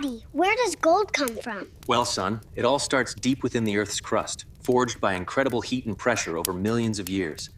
Daddy, where does gold come from? Well, son, it all starts deep within the Earth's crust, forged by incredible heat and pressure over millions of years.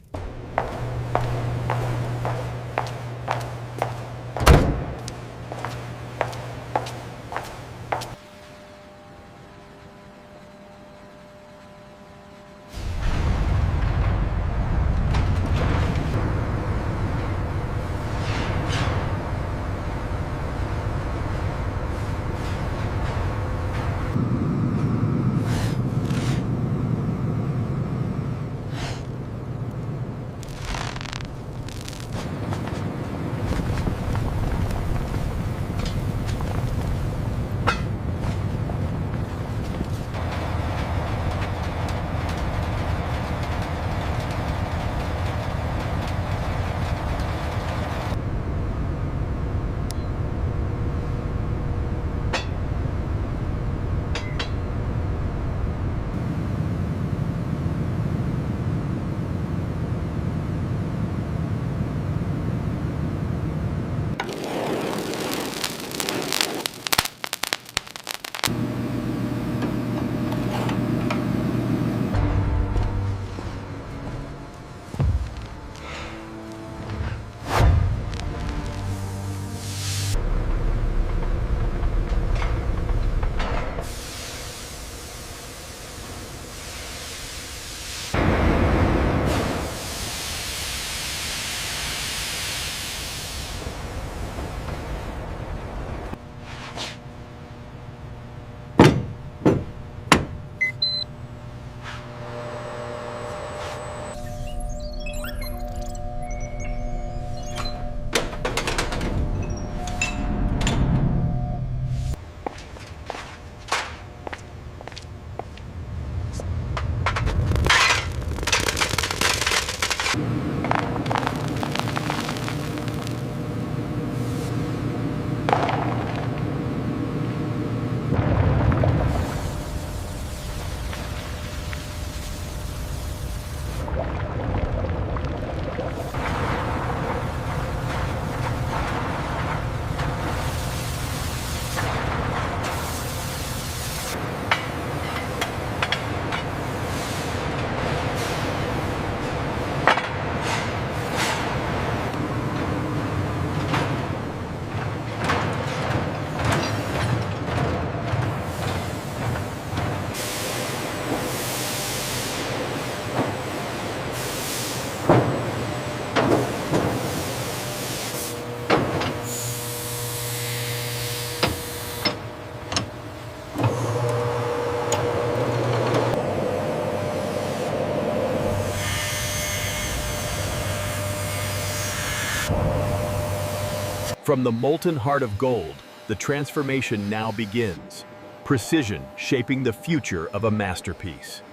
From the molten heart of gold, the transformation now begins. Precision shaping the future of a masterpiece.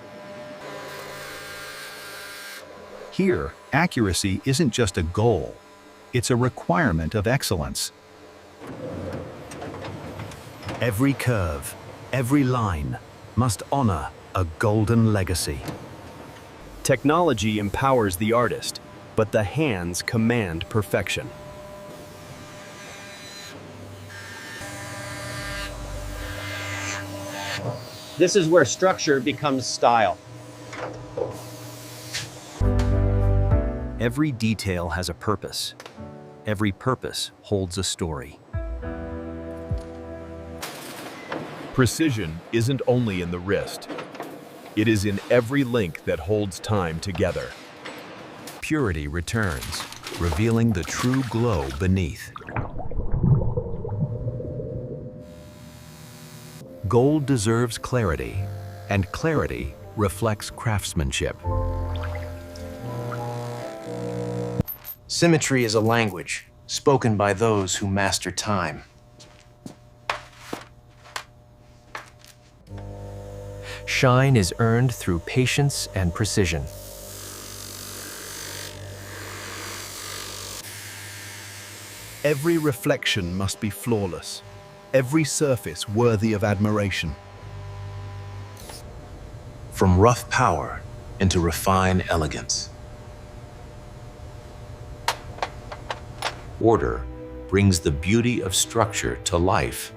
Here, accuracy isn't just a goal, it's a requirement of excellence. Every curve, every line must honor a golden legacy. Technology empowers the artist, but the hands command perfection. This is where structure becomes style. Every detail has a purpose. Every purpose holds a story. Precision isn't only in the wrist. It is in every link that holds time together. Purity returns, revealing the true glow beneath. Gold deserves clarity, and clarity reflects craftsmanship. Symmetry is a language spoken by those who master time. Shine is earned through patience and precision. Every reflection must be flawless, every surface worthy of admiration. From rough power into refined elegance. Order brings the beauty of structure to life.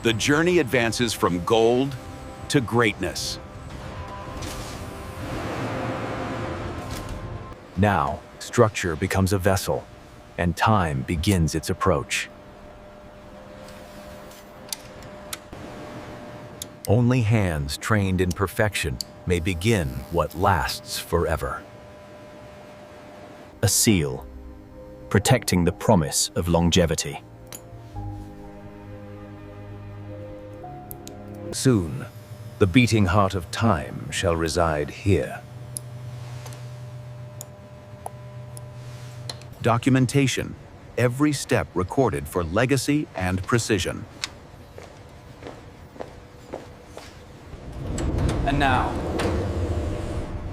The journey advances from gold to greatness. Now, structure becomes a vessel, and time begins its approach. Only hands trained in perfection may begin what lasts forever. A seal, protecting the promise of longevity. Soon, the beating heart of time shall reside here. Documentation. Every step recorded for legacy and precision. And now,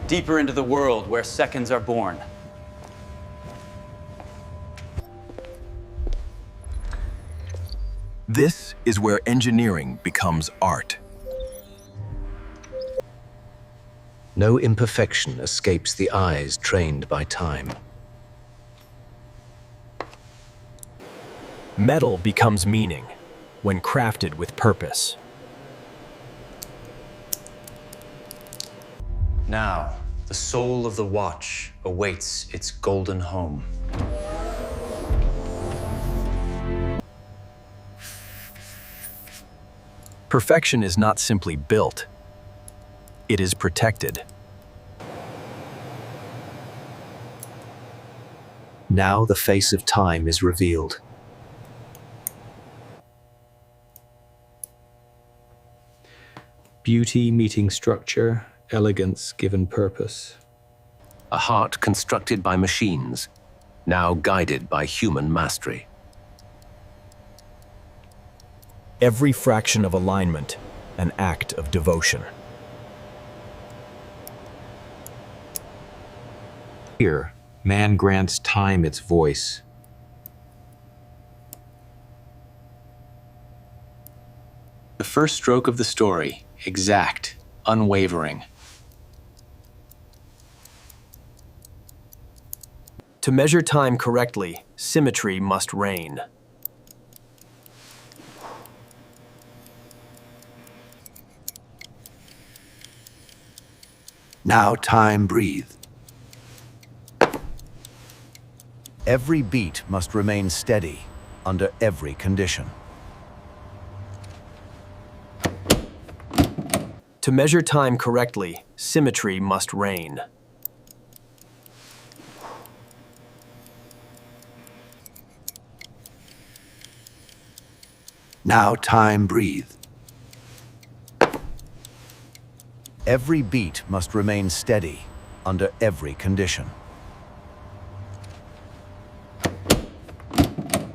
deeper into the world where seconds are born. This is where engineering becomes art. No imperfection escapes the eyes trained by time. Metal becomes meaning when crafted with purpose. Now, the soul of the watch awaits its golden home. Perfection is not simply built, it is protected. Now the face of time is revealed. Beauty meeting structure, elegance given purpose. A heart constructed by machines, now guided by human mastery. Every fraction of alignment, an act of devotion. Here, man grants time its voice. The first stroke of the story, exact, unwavering. To measure time correctly, symmetry must reign. Now time breathe. Every beat must remain steady under every condition. To measure time correctly, symmetry must reign. Now time breathe. Every beat must remain steady under every condition.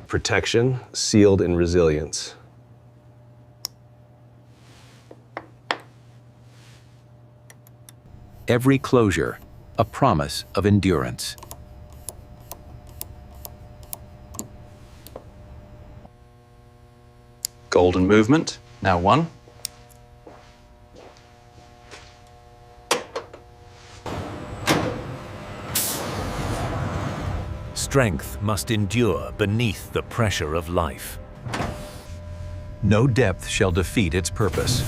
Protection, sealed in resilience. Every closure, a promise of endurance. Golden movement, now one. Strength must endure beneath the pressure of life. No depth shall defeat its purpose.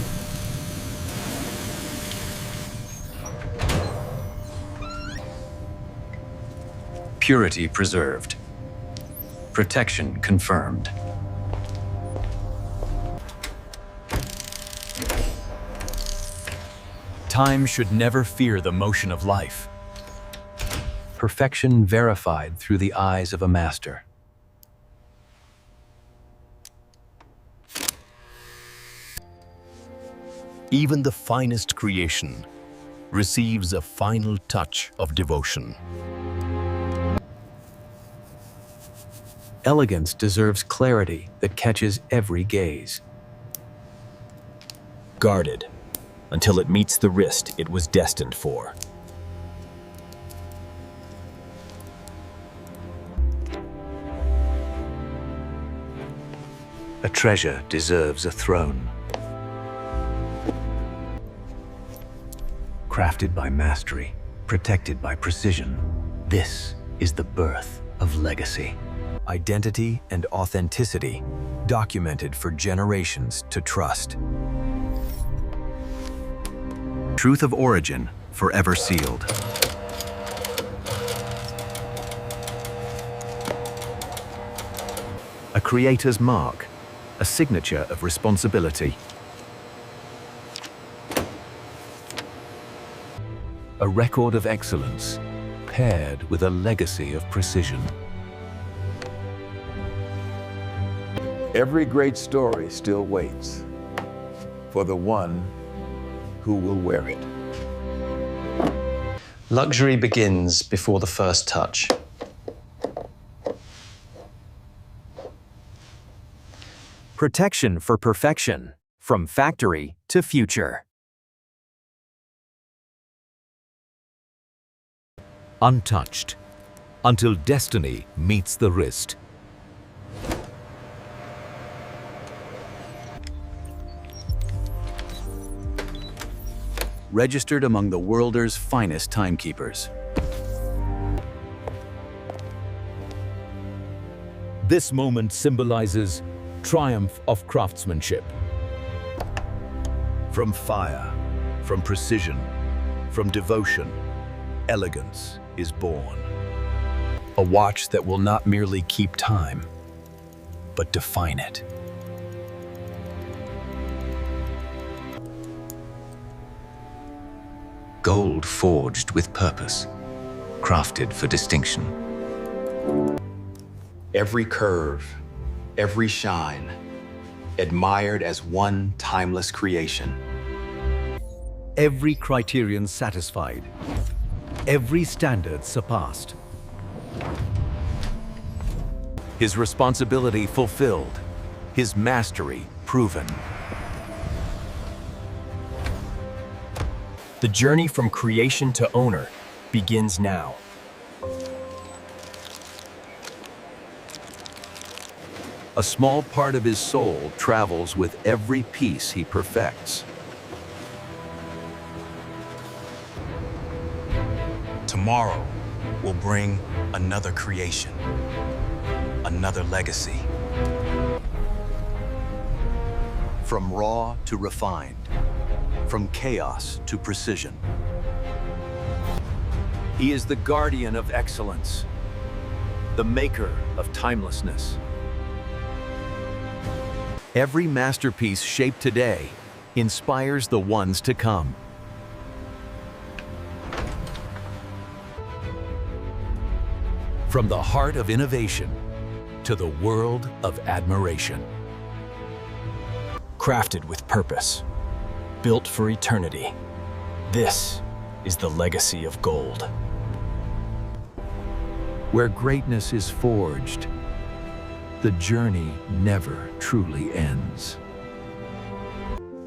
Purity preserved. Protection confirmed. Time should never fear the motion of life. Perfection verified through the eyes of a master. Even the finest creation receives a final touch of devotion. Elegance deserves clarity that catches every gaze. Guarded until it meets the wrist it was destined for. A treasure deserves a throne. Crafted by mastery, protected by precision, this is the birth of legacy. identity, and authenticity, documented for generations to trust. Truth of origin, forever sealed. A creator's mark, a signature of responsibility. A record of excellence, paired with a legacy of precision. Every great story still waits for the one who will wear it. Luxury begins before the first touch. Protection for perfection, from factory to future. Untouched, until destiny meets the wrist. Registered among the world's finest timekeepers. This moment symbolizes triumph of craftsmanship. From fire, from precision, from devotion, elegance is born. A watch that will not merely keep time, but define it. Gold forged with purpose, crafted for distinction. Every curve, every shine, admired as one timeless creation. Every criterion satisfied, every standard surpassed. His responsibility fulfilled, his mastery proven. The journey from creation to owner begins now. A small part of his soul travels with every piece he perfects. Tomorrow will bring another creation, another legacy. From raw to refined, from chaos to precision. He is the guardian of excellence, the maker of timelessness. Every masterpiece shaped today inspires the ones to come. From the heart of innovation to the world of admiration. Crafted with purpose, built for eternity. This is the legacy of gold. Where greatness is forged, the journey never truly ends.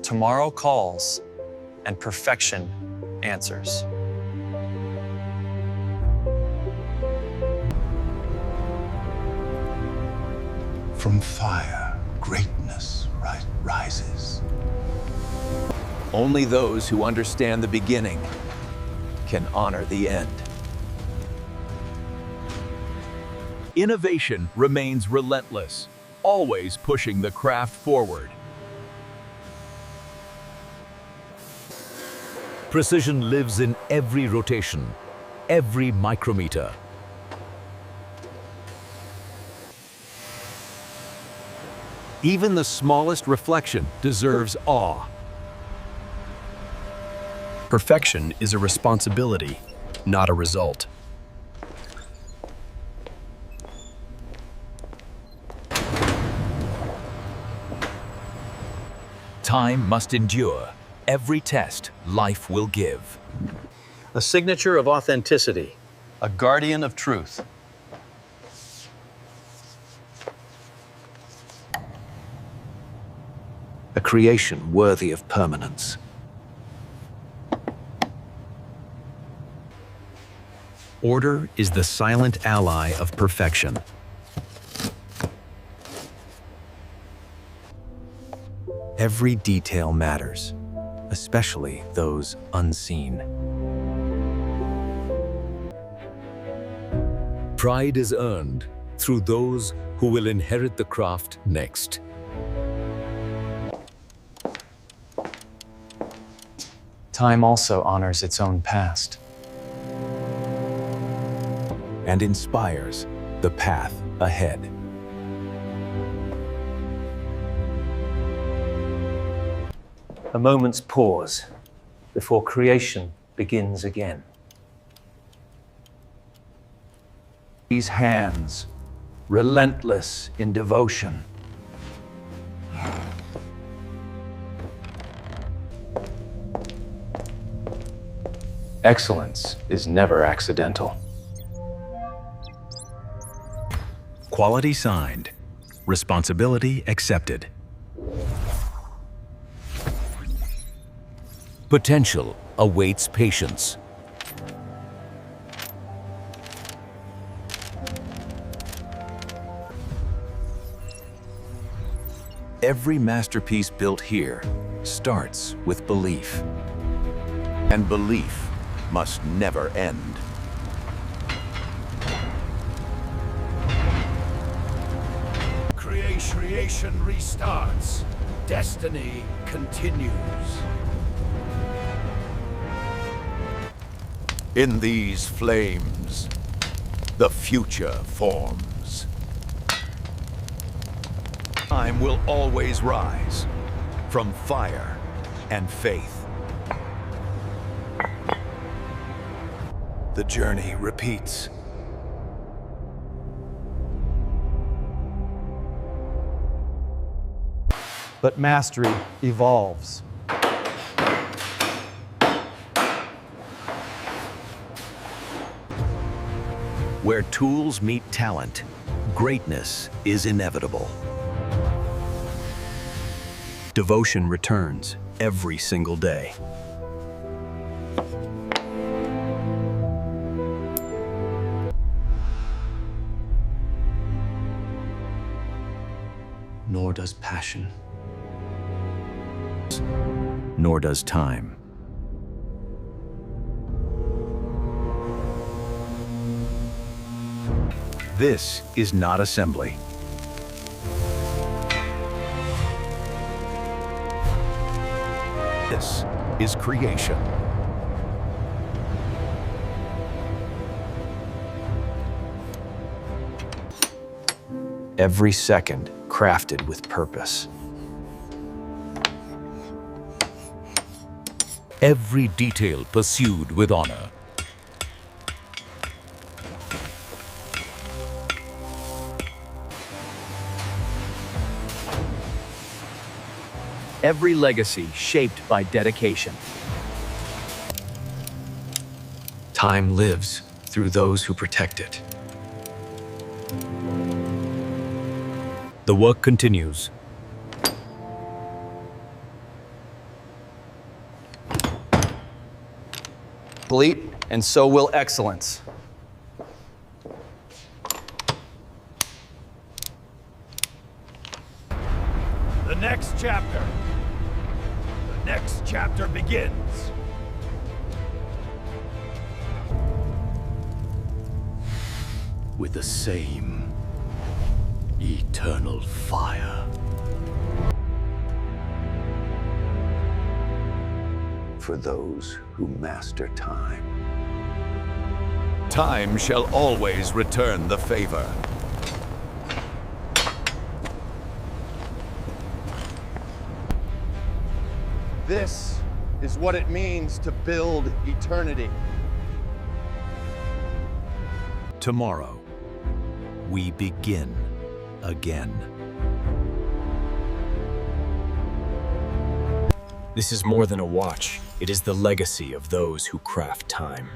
Tomorrow calls, and perfection answers. From fire, greatness rises. Only those who understand the beginning can honor the end. Innovation remains relentless, always pushing the craft forward. Precision lives in every rotation, every micrometer. Even the smallest reflection deserves awe. Perfection is a responsibility, not a result. Time must endure. Every test life will give. A signature of authenticity. A guardian of truth. A creation worthy of permanence. Order is the silent ally of perfection. Every detail matters, especially those unseen. Pride is earned through those who will inherit the craft next. Time also honors its own past. And inspires the path ahead. A moment's pause before creation begins again. These hands, relentless in devotion. Excellence is never accidental. Quality signed. Responsibility accepted. Potential awaits patience. Every masterpiece built here starts with belief. And belief must never end. Creation restarts. Destiny continues. In these flames, the future forms. Time will always rise from fire and faith. The journey repeats. But mastery evolves. Where tools meet talent, greatness is inevitable. Devotion returns every single day. Nor does passion. Nor does time. This is not assembly. This is creation. Every second crafted with purpose. Every detail pursued with honor. Every legacy shaped by dedication. Time lives through those who protect it. The work continues. Complete, and so will excellence. The next chapter. The next chapter begins. With the same eternal fire. For those who master time. Time shall always return the favor. This is what it means to build eternity. Tomorrow, we begin again. This is more than a watch. It is the legacy of those who craft time.